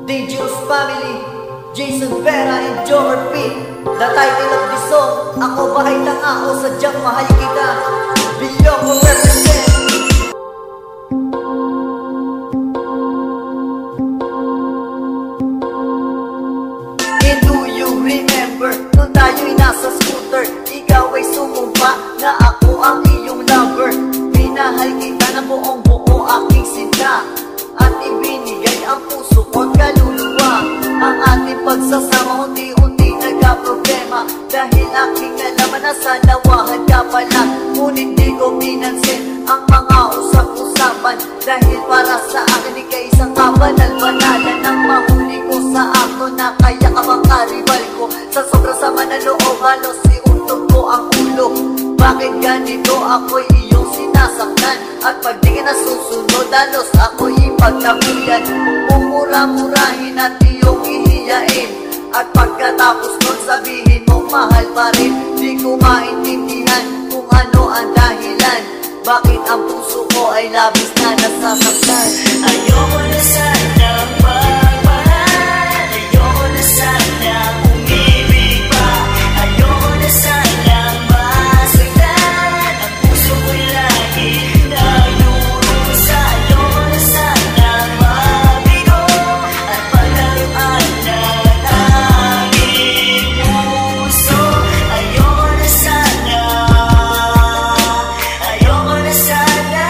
Dangerous Family, Jason Vera and Joker P. The title of the song, ako ba ay tanga o sadyang mahal kita? Bilyong ko represent. And do you remember, nung tayo'y nasa scooter, ikaw ay sumumpa na ako ang iyong lover. Minahal kita na buong buo aking sinta, at ibinigay ang puso ko't kaluluwa. Ang ating pagsasama unti-unti nagka-problema, dahil aking nalaman na sa nawahan ka pala. Ngunit di ko pinansin ang mga usap-usapan, dahil para sa akin ikay isang kabanal-banalan. Ang mahuli ko sa akto na kaya ka bang karibal ko. Sa sobrang sama na loob, halos iuntog ko ang ulo. Bakit ganito ako'y iyong sinasaktan? At pag di ka nasusunod, halos ako'y ipagtabuyan. Mumura-murahin at iyong ihiyain, at pagkatapos nun sabihin mo mahal pa rin. Di ko maintindihan kung ano ang dahilan, bakit ang puso ko ay labis na nasasaktan. Ayoko na sanang magmahal, ayoko na sanang umibig pa, ayoko na sanang masaktan. Ang puso ko'y lagi nagdurusa. Ayoko na sanang mabigo at paglaruan ng aking puso. Ayoko na sana, ayoko na sana.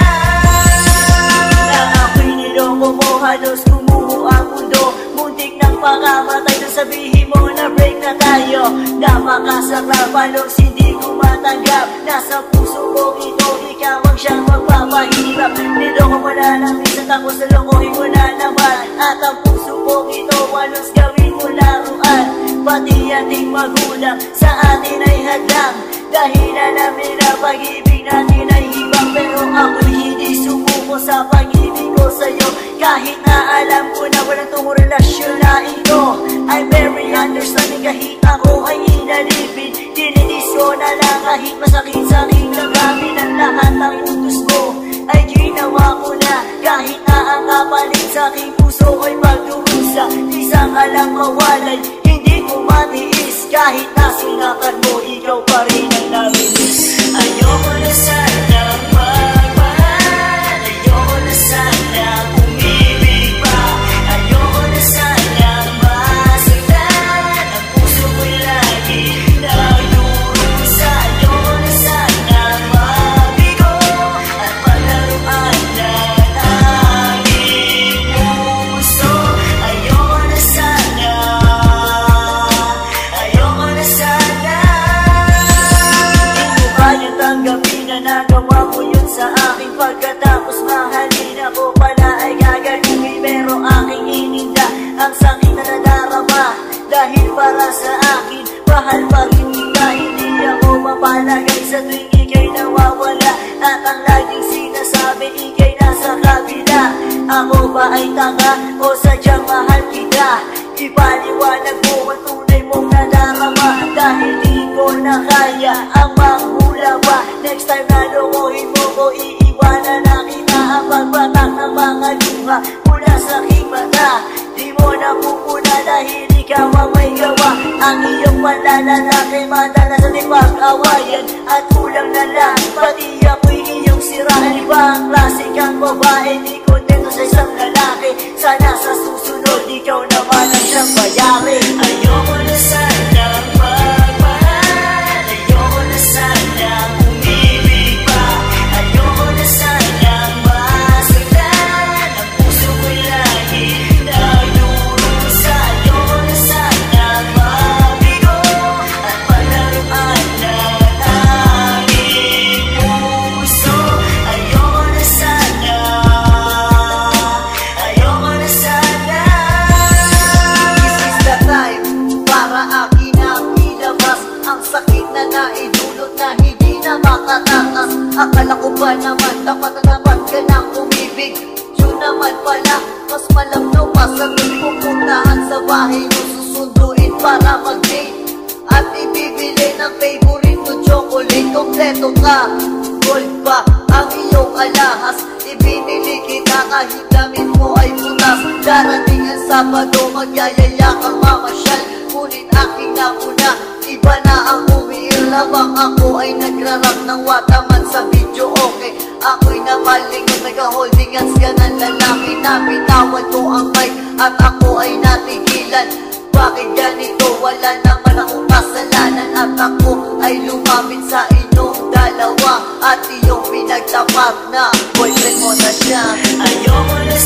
Nang ako'y niloko mo, halos gumuho ang mundo. Muntik ng pangamatay nang sabihin mo na break na tayo. Napakasarap, halos hindi ko matanggap. Nasa puso ko ito, ikaw ang siyang magpapahirap. Niloko mo na lang minsan, tapos nalokohin mo na naman. At ang puso ko ito, halos gawin mo laruan. Pati ating magulang sa atin ay hadlang, dahilan namin na pag-ibig natin ay hibang. Pero ako'y hindi sumuko sa pag-ibig ko sa'yo, kahit na alam ko na walang tungong relasyon na ito. I'm very understanding kahit ako ay inalipin. Dininis ko na lang kahit masakit sa aking damdamin. Ang lahat ng utos mo ay ginawa ko na, kahit na ang kapalit sa aking puso ay magdurusa. Isa ka lang mawalay, hindi ko matiis, kahit na sinaktan mo, ikaw pa rin ang namimiss. Ayoko na sanang magmahal, ayoko na sanang umibig pa, ayoko na sanang masaktan. Ang puso ko'y lagi nagdurusa. Ayoko na sanang mabigo at paglaruan ng aking puso. Ayoko na sana, ayoko na sana. Hindi mo kaya tanggapin na nagawa mo yun sa akin. Pagkatapos mahalin ako pala ay gagaluhin, pero aking ininda ang sakit na nadarama. Dahil para sa akin, mahal pa rin kita. Hindi ako mapalagay sa tuwing ika'y nawawala, at ang laging sinasabi ika'y nasa kabila. Ako ba ay tanga o sadyang mahal kita? Ipaliwanag mo ang tunay mong nadarama, dahil di ko na kaya ang manghula pa. Next time na lokohin mo ko, iiwanan na kita. Ang pagbatak ng mga luha mula sa aking mata, di mo na pupuna dahil ikaw ang may gawa. Ang iyong panlalalaki madalas sa pag-awayan, at kulang na lang pati ako'y iyong sirahan. Ibang klase kang babae, di kontento sa isang lalaki. Sana sa susunod ikaw naman ang siyang bayari. Ayoko na sanang magmahal, ayoko na sanang umibig pa, ayoko na sanang masaktan. Ang puso ko'y lagi nagdurusa. Ayoko na sanang mabigo at paglaruan ng aking puso. Ayoko na sana, ayoko na sana. This is the time para akin ang ilabas ang sakit na naidulot na hindi na makatakas. Akala ko ba naman dapat na dapat ka nang umibig? Yun naman pala, mas malamno pa sa tuwing pupuntahan sa bahay mo, susunduin para mag-date, at ibibili ng favorite mo chocolate. Kompleto ka, gold pa ang iyong alahas. Ibinili kita kahit damit mo ay putas. Darating ang Sabado, magyayaya kang mamasyal. Ngunit aking napuna, iba na ang umiilabang. Ako ay nagrarap ng wataman sa video, okay. Ako'y napalingon, nag-holding hands ka ng lalaki na bitawan ko ang mic at ako ay natigilan. Bakit ganito? Wala naman akong kasalanan at ako ay lumapit sa inyong dalawa at iyong pinagtapat na boyfriend mo na siya. Ayoko na